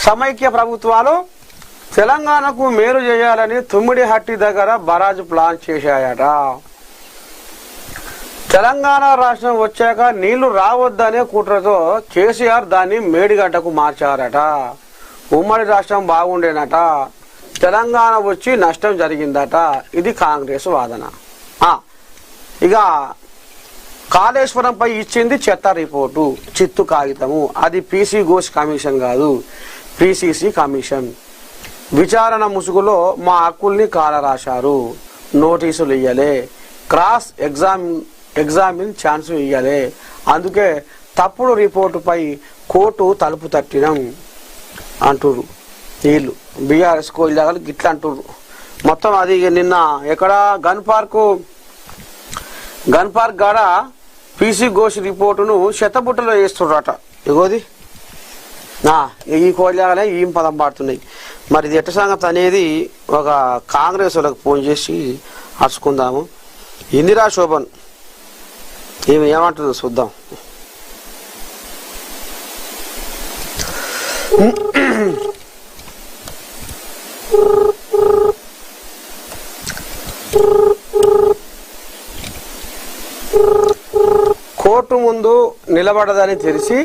సమైక్య ప్రభుత్వాలు తెలంగాణకు మేలు చేయాలని తుమ్మిడిహట్టి దగ్గర బరాజు ప్లాన్ చేశాయట. తెలంగాణ రాష్ట్రం వచ్చాక నీళ్లు రావద్దనే కుట్రతో కేసీఆర్ దాన్ని మేడిగడ్డకు మార్చారట. ఉమ్మడి రాష్ట్రం బాగుండేనట, తెలంగాణ వచ్చి నష్టం జరిగిందట. ఇది కాంగ్రెస్ వాదన. ఇక కాళేశ్వరంపై ఇచ్చింది చెత్త రిపోర్టు, చిత్తు కాగితము. అది పీసీ ఘోష్ కమిషన్ కాదు, పిసిసి కమిషన్. విచారణ ముసుగులో మా హక్కుల్ని కాలరాశారు, నోటీసులు ఇయ్యలే, క్రాస్ ఎగ్జామిన్ ఛాన్స్ ఇయ్యలే, అందుకే తప్పుడు రిపోర్టుపై కోర్టు తలుపు తట్టినం అంటుర్రు. వీళ్ళు బీఆర్ఎస్ కోయిలాగలు గిట్లా అంటుర్రు. మొత్తం అది నిన్న ఎక్కడ గన్ పార్క్ కాడ పీసీ ఘోష్ రిపోర్టును శతబుట్టలో వేస్తుర్రట. ఇగోది ఈ కోయిలాగలే ఈ పదం పాడుతున్నాయి. మరి ఇది ఎట్ట సంగతి అనేది ఒక కాంగ్రెస్ వాళ్ళకి ఫోన్ చేసి అరుచుకుందాము. ఇందిరా శోభన్ ఈమె ఏమంటుందో చూద్దాం. కోర్టు ముందు నిలబడదని తెలిసి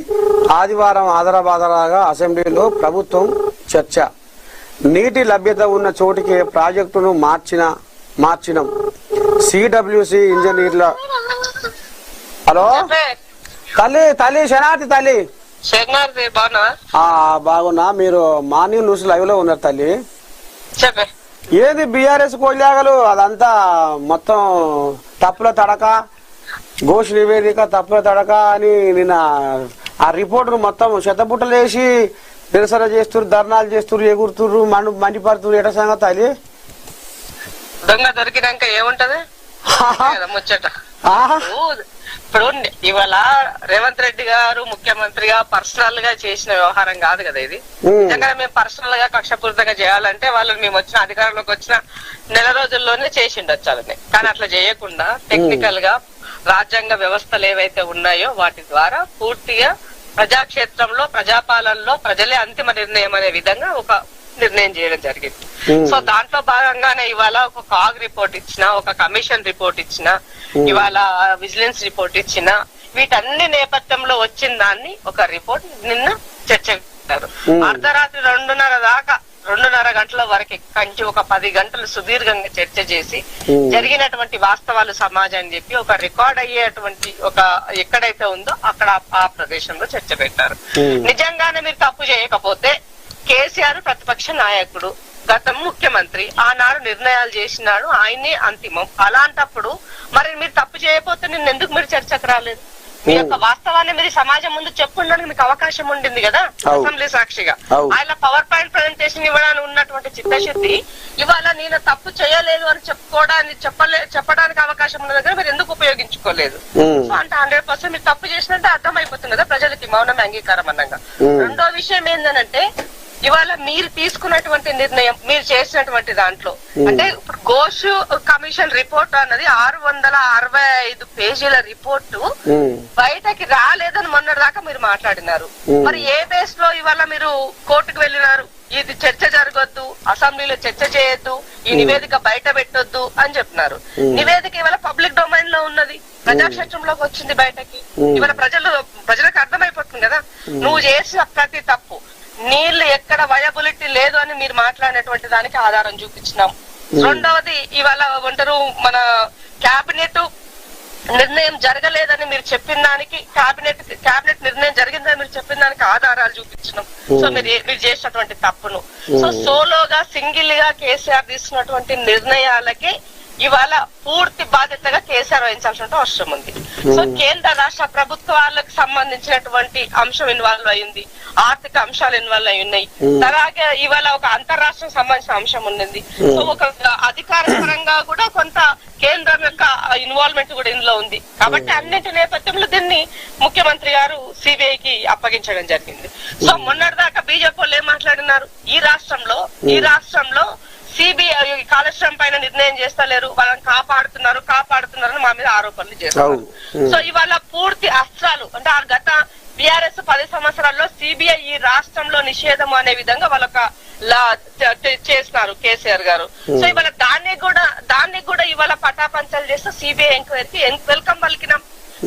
ఆదివారం ఆదరాబాదరాగా అసెంబ్లీలో ప్రభుత్వం చర్చ. నీటి లభ్యత ఉన్న చోటికి ప్రాజెక్టును మార్చినం. సిడబ్ల్యూసి ఇంజనీర్ల హలో తల్లి శనార్థి తల్లి బాగున్నా. మీరు మార్నింగ్ న్యూస్ లైవ్ లో ఉన్నారు తల్లి. ఏది బీఆర్ఎస్ కోయిలాగలు అదంతా మొత్తం తప్పుల తడక, ఘోష్ నివేదిక తప్పుల తడక అని నిన్న ఆ రిపోర్టును మొత్తం శతబుట్టలు వేసి నిరసన చేస్తున్నారు, ధర్నాలు చేస్తున్నారు, ఎగురుతున్నారు, మండిపడుతున్నారు. ఎట సంగతి అది దొంగ దొరికినాక ఏముంటది ముచ్చట. ఇప్పుడు ఇవాళ రేవంత్ రెడ్డి గారు ముఖ్యమంత్రిగా పర్సనల్ గా చేసిన వ్యవహారం కాదు కదా ఇది. నిజంగా మేము పర్సనల్ గా కక్షపూరితంగా చేయాలంటే వాళ్ళు మేము వచ్చిన అధికారంలోకి వచ్చిన నెల రోజుల్లోనే చేసిండొచ్చు వాళ్ళని. కానీ అట్లా చేయకుండా టెక్నికల్ గా రాజ్యాంగ వ్యవస్థలు ఏవైతే ఉన్నాయో వాటి ద్వారా పూర్తిగా ప్రజాక్షేత్రంలో ప్రజాపాలనలో ప్రజలే అంతిమ నిర్ణయం అనే విధంగా ఒక నిర్ణయం చేయడం జరిగింది. సో దాంట్లో భాగంగానే ఇవాళ ఒక కాగ్ రిపోర్ట్ ఇచ్చిన, ఒక కమిషన్ రిపోర్ట్ ఇచ్చిన, ఇవాళ విజిలెన్స్ రిపోర్ట్ ఇచ్చిన, వీటన్ని నేపథ్యంలో వచ్చిన దాన్ని ఒక రిపోర్ట్ నిన్న చర్చ పెట్టారు. అర్ధరాత్రి 2:30 గంటల వరకు కంచి ఒక 10 గంటలు సుదీర్ఘంగా చర్చ చేసి జరిగినటువంటి వాస్తవాలు సమాజాన్ని చెప్పి ఒక రికార్డ్ అయ్యేటువంటి ఒక ఎక్కడైతే ఉందో అక్కడ ఆ ప్రదేశంలో చర్చ పెట్టారు. నిజంగానే మీరు తప్పు చేయకపోతే కేసీఆర్ ప్రతిపక్ష నాయకుడు, గత ముఖ్యమంత్రి, ఆనాడు నిర్ణయాలు చేసినాడు, ఆయనే అంతిమం. అలాంటప్పుడు మరి మీరు తప్పు చేయకపోతే నిన్న ఎందుకు మీరు చర్చకు రాలేదు? మీ యొక్క వాస్తవాన్ని మీరు సమాజం ముందు చెప్పుకోవడానికి మీకు అవకాశం ఉండింది కదా అసెంబ్లీ సాక్షిగా. ఆయన పవర్ పాయింట్ ప్రజెంటేషన్ ఇవ్వడానికి ఉన్నటువంటి చిత్తశుద్ధి ఇవాళ నేను తప్పు చేయలేదు అని చెప్పడానికి అవకాశం ఉన్న దగ్గర మీరు ఎందుకు ఉపయోగించుకోలేదు? సో అంటే 100% మీరు తప్పు చేసినట్టే అర్థమైపోతుంది కదా ప్రజలకి, మౌనమే అంగీకారం అన్నగా. రెండో విషయం ఏంటంటే ఇవాళ మీరు తీసుకున్నటువంటి నిర్ణయం, మీరు చేసినటువంటి దాంట్లో అంటే ఇప్పుడు ఘోష్ కమిషన్ రిపోర్ట్ అన్నది 665 పేజీల రిపోర్టు బయటకి రాలేదని మొన్నటిదాకా మీరు మాట్లాడినారు. మరి ఏ బేస్ లో ఇవాళ మీరు కోర్టుకు వెళ్ళినారు? ఇది చర్చ జరగొద్దు, అసెంబ్లీలో చర్చ చేయొద్దు, ఈ నివేదిక బయట పెట్టొద్దు అని చెప్పినారు. నివేదిక ఇవాళ పబ్లిక్ డొమైన్ లో ఉన్నది, ప్రజాక్షేత్రంలోకి వచ్చింది బయటకి. ఇవాళ ప్రజలకు అర్థమైపోతుంది కదా నువ్వు చేసిన ప్రతి తప్పు. నీళ్లు ఎక్కడ వయబిలిటీ లేదు అని మీరు మాట్లాడినటువంటి దానికి ఆధారం చూపించినాం. రెండవది ఇవాళ అంటారు మన కేబినెట్ నిర్ణయం జరగలేదని మీరు చెప్పిన దానికి, కేబినెట్ నిర్ణయం జరిగిందని మీరు చెప్పిన దానికి ఆధారాలు చూపించినాం. సో మీరు చేసినటువంటి తప్పును సోలోగా సింగిల్ గా కేసీఆర్ తీసుకున్నటువంటి నిర్ణయాలకి ఇవాళ పూర్తి బాధ్యతగా కేసీఆర్ వహించాల్సిన అవసరం ఉంది. సో కేంద్ర రాష్ట్ర ప్రభుత్వాలకు సంబంధించినటువంటి అంశం ఇన్వాల్వ్ అయింది, ఆర్థిక అంశాలు ఇన్వాల్వ్ అయి ఉన్నాయి, అలాగే ఇవాళ ఒక అంతర్రాష్ట్రం సంబంధించిన అంశం ఉన్నది. సో ఒక అధికార పరంగా కూడా కొంత కేంద్రం యొక్క ఇన్వాల్వ్మెంట్ కూడా ఇందులో ఉంది. కాబట్టి అన్నింటి నేపథ్యంలో దీన్ని ముఖ్యమంత్రి గారు సిబిఐకి అప్పగించడం జరిగింది. సో మొన్నటిదాకా బీజేపీ వాళ్ళు ఏం మాట్లాడినారు? ఈ రాష్ట్రంలో సిబిఐ కాళేశ్వరం పైన నిర్ణయం చేస్తలేరు, వాళ్ళని కాపాడుతున్నారని మా మీద ఆరోపణలు చేస్తారు. సో ఇవాళ పూర్తి అస్త్రాలు అంటే ఆ గత బీఆర్ఎస్ 10 సంవత్సరాల్లో సిబిఐ ఈ రాష్ట్రంలో నిషేధం అనే విధంగా వాళ్ళొక చేస్తున్నారు కేసీఆర్ గారు. సో ఇవాళ దాన్ని కూడా ఇవాళ పటాపంచలు చేస్తూ సిబిఐ ఎంక్వైరీకి వెల్కమ్ పలికినాం.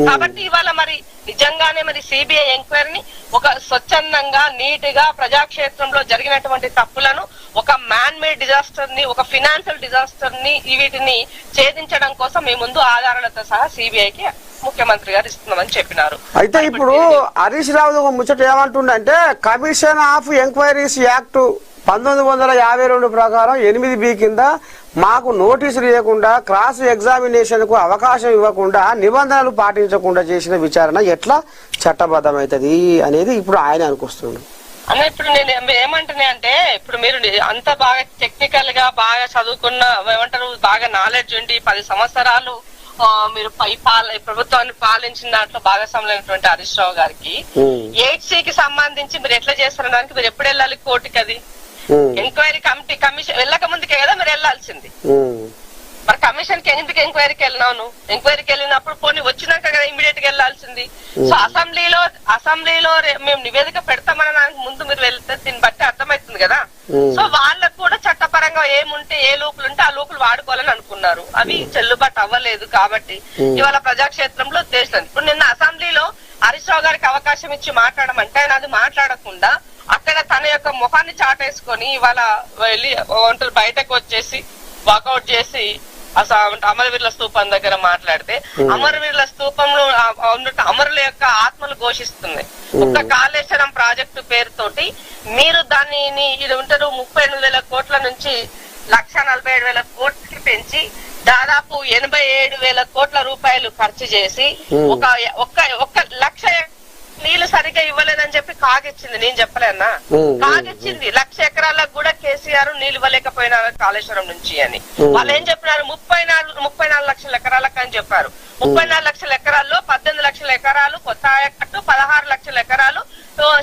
కాబట్టి ఇవాళ మరి నిజంగానే మరి సిబిఐ ఎంక్వైరీని ఒక స్వచ్ఛందంగా నీట్ గా ప్రజాక్షేత్రంలో జరిగినటువంటి తప్పులను, ఒక మ్యాన్ మేడ్ డిజాస్టర్ ని, ఒక ఫినాన్షియల్ డిజాస్టర్ ని వీటిని ఛేదించడం కోసం మీ ముందు ఆధారాలతో సహా సిబిఐకి ముఖ్యమంత్రి గారు ఇస్తున్నామని చెప్పినారు. అయితే ఇప్పుడు హరీష్ రావు ముచ్చట ఏమంటుండంటే కమిషన్ ఆఫ్ ఎంక్వైరీస్ యాక్ట్ 1952 ప్రకారం 8B కింద మాకు నోటీసులు ఇవ్వకుండా, క్రాస్ ఎగ్జామినేషన్ కు అవకాశం ఇవ్వకుండా, నిబంధనలు పాటించకుండా చేసిన విచారణ ఎట్లా చట్టబద్ధమవుతుంది అనేది ఇప్పుడు ఆయన అనుకొస్తుంది. అన్న ఇప్పుడు నేను ఏమంటున్నా అంటే, ఇప్పుడు మీరు అంత బాగా టెక్నికల్ గా బాగా చదువుకున్న ఏమంటారు, బాగా నాలెడ్జ్ ఉండి 10 సంవత్సరాలు మీరు ప్రభుత్వాన్ని పాలించిన దాంట్లో భాగస్వాములైనటువంటి హరీష్ రావు గారికి 8C కి సంబంధించి మీరు ఎట్లా చేస్తారనడానికి మీరు ఎప్పుడు వెళ్ళాలి కోర్టుకి? అది ఎంక్వైరీ కమిషన్ వెళ్ళక ముందుకే కదా మీరు వెళ్ళాల్సింది. మరి కమిషన్ కి ఎందుకు ఎంక్వైరీకి వెళ్ళినావు నువ్వు? ఎంక్వైరీకి వెళ్ళినప్పుడు పోనీ వచ్చినాక కదా ఇమీడియట్ గా వెళ్ళాల్సింది. సో అసెంబ్లీలో మేము నివేదిక పెడతామని దానికి ముందు మీరు వెళ్తే దీన్ని బట్టి అర్థమవుతుంది కదా. సో వాళ్ళకు కూడా చట్టపరంగా ఏముంటే ఏ లూపులు ఉంటే ఆ లూపులు వాడుకోవాలని అనుకున్నారు. అవి చెల్లుబాటు అవ్వలేదు కాబట్టి ఇవాళ ప్రజాక్షేత్రంలో దేశం. ఇప్పుడు నిన్న అసెంబ్లీలో హరీష్ రావు గారికి అవకాశం ఇచ్చి మాట్లాడమంటే ఆయన అది మాట్లాడకుండా అక్కడ తన యొక్క ముఖాన్ని చాటేసుకొని ఇవాళ వెళ్ళి బయటకు వచ్చేసి వాకౌట్ చేసి అమరవీరుల స్తూపం దగ్గర మాట్లాడితే, అమరవీరుల స్తూపంలో ఉన్నట్టు అమరుల యొక్క ఆత్మలు ఘోషిస్తున్నాయి. ఒక్క కాళేశ్వరం ప్రాజెక్టు పేరుతోటి మీరు దాన్ని ఇది ఉంటారు 38,000 కోట్ల నుంచి 1,47,000 కోట్లకి పెంచి దాదాపు 87,000 కోట్ల రూపాయలు ఖర్చు చేసి ఒక్క లక్ష నీళ్లు సరిగ్గా ఇవ్వలేదని చెప్పి కాగిచ్చింది. నేను చెప్పలేనా? కాగిచ్చింది 1,00,000 ఎకరాలకు కూడా కేసీఆర్ నీళ్లు ఇవ్వలేకపోయినా కాళేశ్వరం నుంచి అని. వాళ్ళు ఏం చెప్పినారు? 34 లక్షల ఎకరాలకు అని చెప్పారు. 34 లక్షల ఎకరాల్లో 18 లక్షల ఎకరాలు కొత్త ఆయకట్టు, 16 లక్షల ఎకరాలు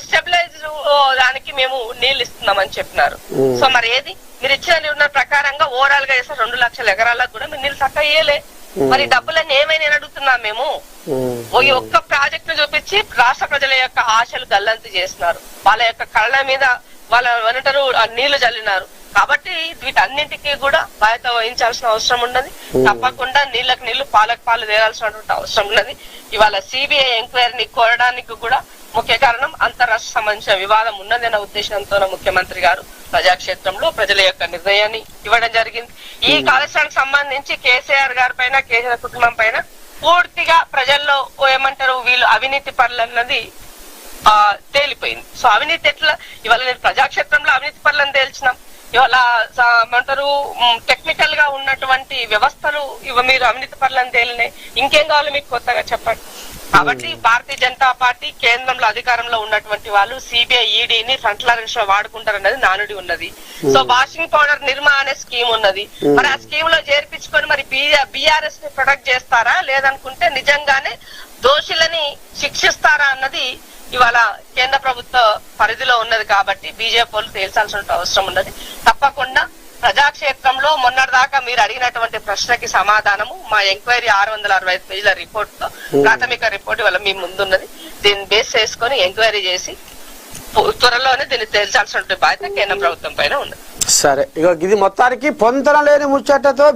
స్టెబిలైజ్ దానికి మేము నీళ్లు ఇస్తున్నామని చెప్పినారు. సో మరి ఏది మీరు ఇచ్చిన నిర్ణయం ప్రకారంగా ఓవరాల్ గా చేస్తే 2 లక్షల ఎకరాలకు కూడా మీరు నీళ్లు చక్కగా ఇయ్యలే. మరి డబ్బులన్నీ ఏమైనా అడుగుతున్నాం మేము? ఈ ఒక్క ప్రాజెక్ట్ ను చూపించి రాష్ట్ర ప్రజల యొక్క ఆశలు గల్లంతు చేస్తున్నారు. వాళ్ళ యొక్క కళ్ళ మీద వాళ్ళ వెనటరు నీళ్లు జల్లినారు. కాబట్టి వీటన్నింటికీ కూడా బాధ్యత వహించాల్సిన అవసరం ఉన్నది. తప్పకుండా నీళ్లకు నీళ్లు పాలకు పాలు తేరాల్సినటువంటి అవసరం ఉన్నది. ఇవాళ సిబిఐ ఎంక్వైరీని కోరడానికి కూడా ముఖ్య కారణం అంతరాష్ట్ర సంబంధించిన వివాదం ఉన్నదన్న ఉద్దేశంతో ముఖ్యమంత్రి గారు ప్రజాక్షేత్రంలో ప్రజల యొక్క నిర్ణయాన్ని ఇవ్వడం జరిగింది. ఈ కాళేశ్వరానికి సంబంధించి కేసీఆర్ గారి పైన, కేసీఆర్ కుటుంబం పైన పూర్తిగా ప్రజల్లో ఏమంటారు వీళ్ళు అవినీతి పరులన్నది తేలిపోయింది. సో అవినీతి ఎట్లా ఇవాళ నేను ప్రజాక్షేత్రంలో అవినీతి పరులను తేల్చినాం. ఇవాళ ఏమంటారు టెక్నికల్ గా ఉన్నటువంటి వ్యవస్థలు మీరు అవినీతి పరులను తేలినాయి. ఇంకేం కావాలి మీకు కొత్తగా చెప్పండి. కాబట్టి భారతీయ జనతా పార్టీ కేంద్రంలో అధికారంలో ఉన్నటువంటి వాళ్ళు సిబిఐ ఈడీని ఫ్రంట్లైన్స్ లో వాడుకుంటారన్నది నానుడి ఉన్నది. సో వాషింగ్ పౌడర్ నిర్మా అనే స్కీమ్ ఉన్నది. మరి ఆ స్కీమ్ లో చేర్పించుకొని మరి బీఆర్ఎస్ ని ప్రొటెక్ట్ చేస్తారా, లేదనుకుంటే నిజంగానే దోషులని శిక్షిస్తారా అన్నది ఇవాళ కేంద్ర ప్రభుత్వ పరిధిలో ఉన్నది. కాబట్టి బీజేపీ వాళ్ళు తేల్చాల్సిన అవసరం ఉన్నది. తప్పకుండా ప్రజాక్షేత్రంలో మొన్నటిదాకా మీరు అడిగినటువంటి ప్రశ్నకి సమాధానము మా ఎంక్వైరీ 665 పేజీల రిపోర్ట్ తో ప్రాథమిక రిపోర్ట్ వల్ల మీ ముందున్నది. దీన్ని బేస్ చేసుకుని ఎంక్వైరీ చేసి త్వరలోనే దీన్ని తేల్చాల్సిన బాధ్యత కేంద్ర ప్రభుత్వం పైన ఉన్నది. సరే, ఇక ఇది మొత్తానికి పొంతన లేని ముచ్చటతో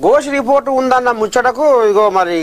ఘోష్ రిపోర్టు ఉందన్న ముచ్చటకు ఇగో మరి